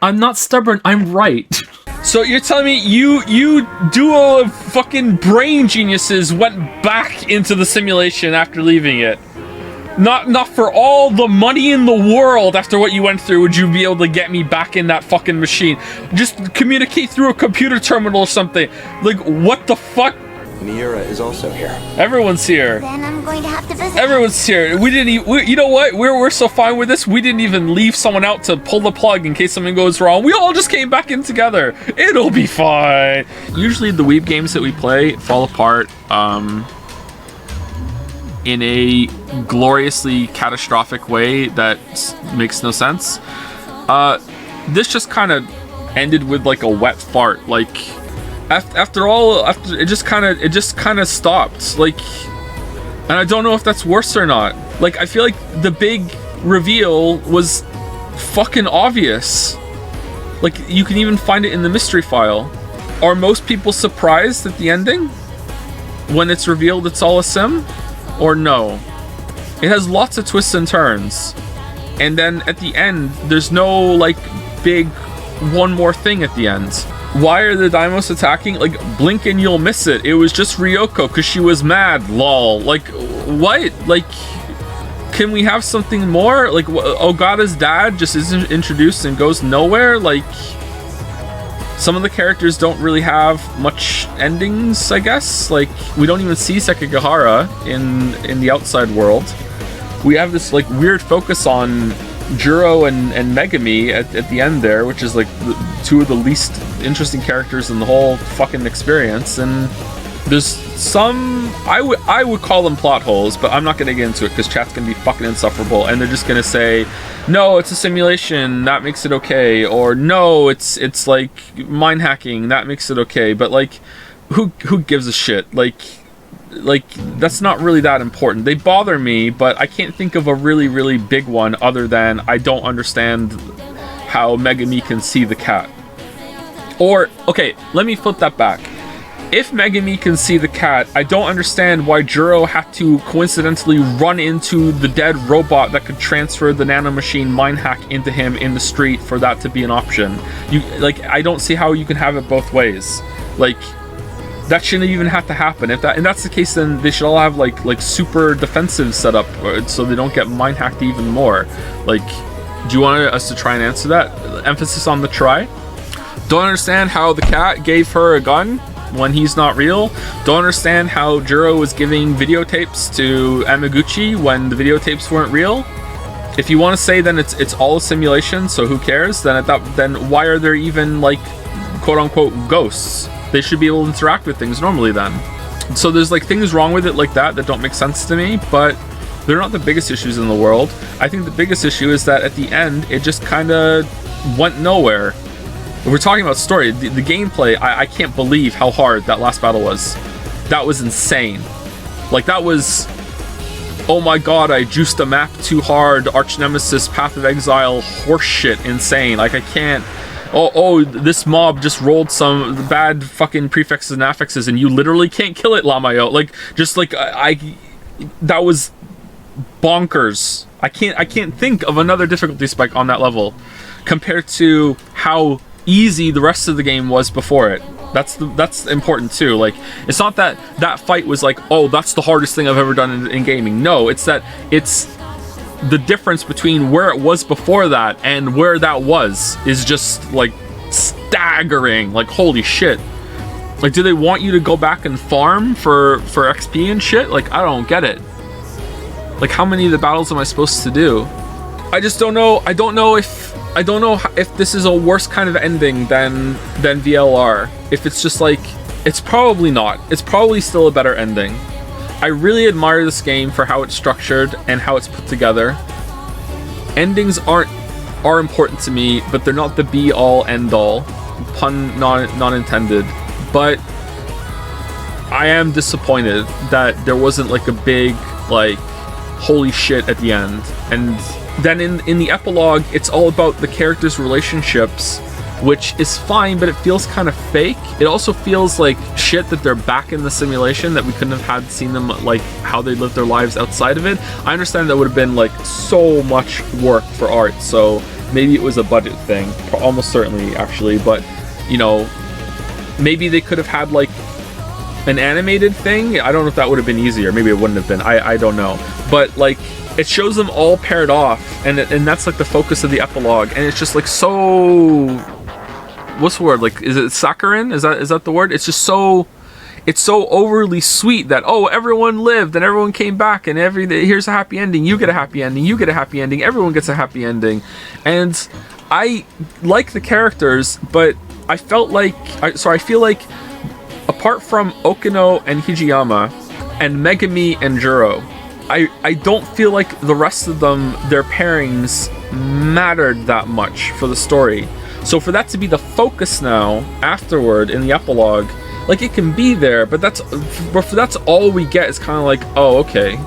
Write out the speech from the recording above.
I'm not stubborn, I'm right. So you're telling me you duo of fucking brain geniuses went back into the simulation after leaving it? Not for all the money in the world after what you went through would you be able to get me back in that fucking machine. Just communicate through a computer terminal or something. Like, what the fuck? Miura is also here. Everyone's here. Then I'm going to have to visit. Everyone's here. We didn't even, you know what? We're so fine with this. We didn't even leave someone out to pull the plug in case something goes wrong. We all just came back in together. It'll be fine. Usually the Weeb games that we play fall apart in a gloriously catastrophic way that makes no sense. This just kind of ended with like a wet fart. Like after it just kind of stopped. Like, and I don't know if that's worse or not. Like, I feel like the big reveal was fucking obvious. Like, you can even find it in the mystery file. Are most people surprised at the ending when it's revealed it's all a sim? Or no? It has lots of twists and turns. And then at the end, there's no, like, big one more thing at the end. Why are the Daimos attacking? Like, blink and you'll miss it. It was just Ryoko because she was mad, lol. Like, what? Like, can we have something more? Like, Ogata's dad just isn't introduced and goes nowhere? Like, some of the characters don't really have much endings, I guess. Like, we don't even see Sekigahara in the outside world. We have this, like, weird focus on Juro and Megami at the end there, which is, like, two of the least interesting characters in the whole fucking experience. And there's some, I would call them plot holes, but I'm not going to get into it because chat's going to be fucking insufferable. And they're just going to say, no, it's a simulation, that makes it okay, or no, it's like mind hacking, that makes it okay. But like, who gives a shit? Like that's not really that important. They bother me, but I can't think of a really big one other than I don't understand how Megami can see the cat. Or okay, let me flip that back. If Megami can see the cat, I don't understand why Juro had to coincidentally run into the dead robot that could transfer the nanomachine mind hack into him in the street for that to be an option. I don't see how you can have it both ways. Like, that shouldn't even have to happen. If that's the case, then they should all have like super defensive setup so they don't get mind hacked even more. Like, do you want us to try and answer that? Emphasis on the try. Don't understand how the cat gave her a gun when he's not real. Don't understand how Juro was giving videotapes to Amaguchi when the videotapes weren't real. If you want to say then it's all a simulation, so who cares? Then why are there even like quote unquote ghosts? They should be able to interact with things normally then. So there's like things wrong with it like that don't make sense to me, but they're not the biggest issues in the world. I think the biggest issue is that at the end it just kind of went nowhere. We're talking about story. The gameplay, I can't believe how hard that last battle was. That was insane. Like, that was, oh my god, I juiced a map too hard, Arch Nemesis, Path of Exile, horseshit, insane. Like, I can't, oh, this mob just rolled some bad fucking prefixes and affixes and you literally can't kill it, Lamayo. Like, just like, that was bonkers. I can't think of another difficulty spike on that level compared to how easy the rest of the game was before it. That's important too. Like, it's not that fight was like, oh, that's the hardest thing I've ever done in gaming. No, it's that it's the difference between where it was before that and where that was is just like staggering. Like, holy shit. Like, do they want you to go back and farm for XP and shit? Like, I don't get it. Like, how many of the battles am I supposed to do? I just don't know. I don't know if this is a worse kind of ending than VLR. If it's just like, it's probably not. It's probably still a better ending. I really admire this game for how it's structured and how it's put together. Endings are important to me, but they're not the be all end all. Pun not intended. But I am disappointed that there wasn't like a big like holy shit at the end. And then in the epilogue, it's all about the characters' relationships, which is fine, but it feels kind of fake. It also feels like shit that they're back in the simulation, that we couldn't have seen them, like, how they lived their lives outside of it. I understand that would have been, like, so much work for art, so maybe it was a budget thing, almost certainly actually, but you know, maybe they could have had like an animated thing. I don't know if that would have been easier. Maybe it wouldn't have been. I don't know. But like, it shows them all paired off, and that's like the focus of the epilogue, and it's just like so. What's the word? Like, is it saccharine? Is that the word? It's just so. It's so overly sweet that, oh, everyone lived and everyone came back and here's a happy ending. You get a happy ending. You get a happy ending. Everyone gets a happy ending, and I like the characters, but I felt like I feel like apart from Okino and Hijiyama and Megami and Juro, I don't feel like the rest of them, their pairings mattered that much for the story. So for that to be the focus now afterward in the epilogue, like, it can be there, but that's all we get is kind of like, oh, okay.